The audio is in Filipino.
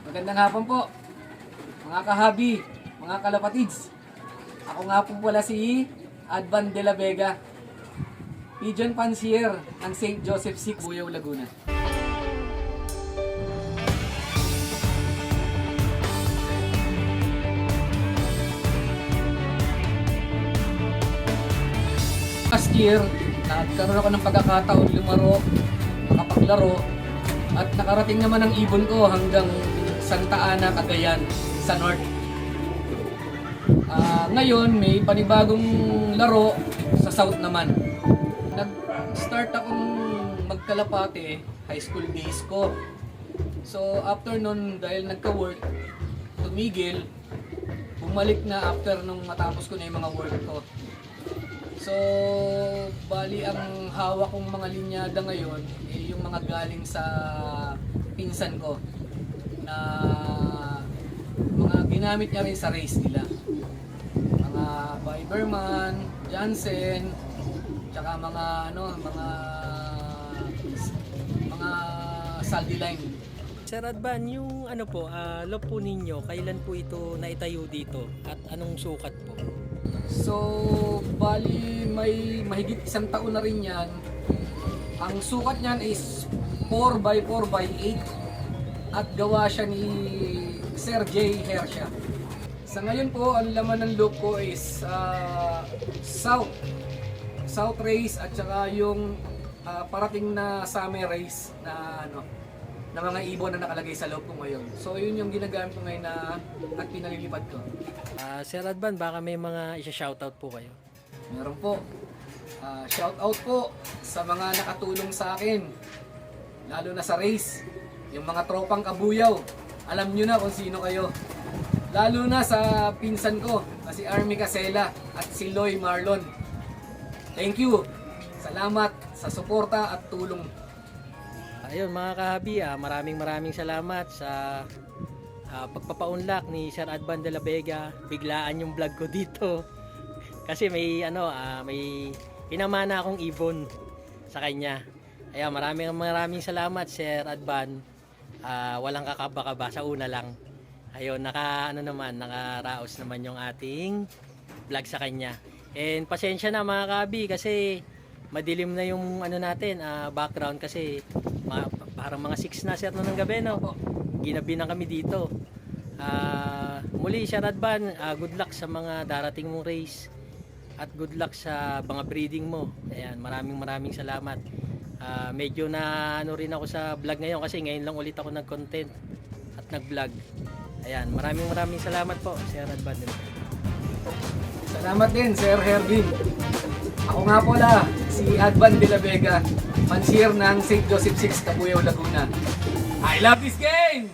Magandang hapon po, mga kahabi, mga kalapatids. Ako nga po pala si Advan de la Vega, Pigeon Fancier ng St. Joseph 6, Buyaw, Laguna. Last year, nagkaroon ako ng pagkakataon makapaglaro, at nakarating naman ang ibon ko hanggang Santa Ana, Cagayan, sa North. Ngayon, may panibagong laro sa South naman. Nag-start akong magkalapate, high school days ko. So, after nun, dahil nagka-work, tumigil, bumalik na after nung matapos ko na yung mga work ko. So, bali ang hawak kong mga linyada ngayon, yung mga galing sa pinsan ko na mga ginamit niya rin sa race nila. Mga Biberman, Jansen, tsaka mga Saldi Line. Sir Advan, yung lop po ninyo, kailan po ito naitayo dito at anong sukat po? So, bali may mahigit isang taon na rin yan. Ang sukat niyan is 4x4x8 at gawa siya ni Sir J. Hersha. Sa ngayon po, ang laman ng loop ko is South race at saka yung parating na summer race na mga ibon na nakalagay sa loob ko ngayon. So yun yung ginagamit ko ngayon at pinalilipad ko. Sir Advan, baka may mga isa-shoutout po kayo? Meron po. Shoutout po sa mga nakatulong sa akin, lalo na sa race. Yung mga tropang kabuyaw, alam nyo na kung sino kayo. Lalo na sa pinsan ko na si Army Casela at si Loy Marlon. Thank you. Salamat sa suporta at tulong. Ayun mga kahabi, maraming salamat sa pagpapaunlak ni Sir Advan de la Vega. Biglaan yung vlog ko dito. Kasi may pinamana akong ibon sa kanya. Ayun, maraming salamat Sir Advan. Walang kakaba-kaba sa una lang. Ayun, nakaraos naman yung ating vlog sa kanya. And pasensya na mga kahabi kasi madilim na yung background kasi parang mga 6 na sir ng gabi, no? Ginabi na kami dito. Muli Sir Advan, good luck sa mga darating mong race at good luck sa mga breeding mo. Ayan, maraming salamat. Medyo na rin ako sa vlog ngayon kasi ngayon lang ulit ako nag-content at nag-vlog. Ayan, maraming salamat po Sir Advan. Salamat din Sir Hervin. Ako nga pala si Advan de la Vega, fancier ng St. Joseph 6, Kabuyaw, Laguna. I love this game!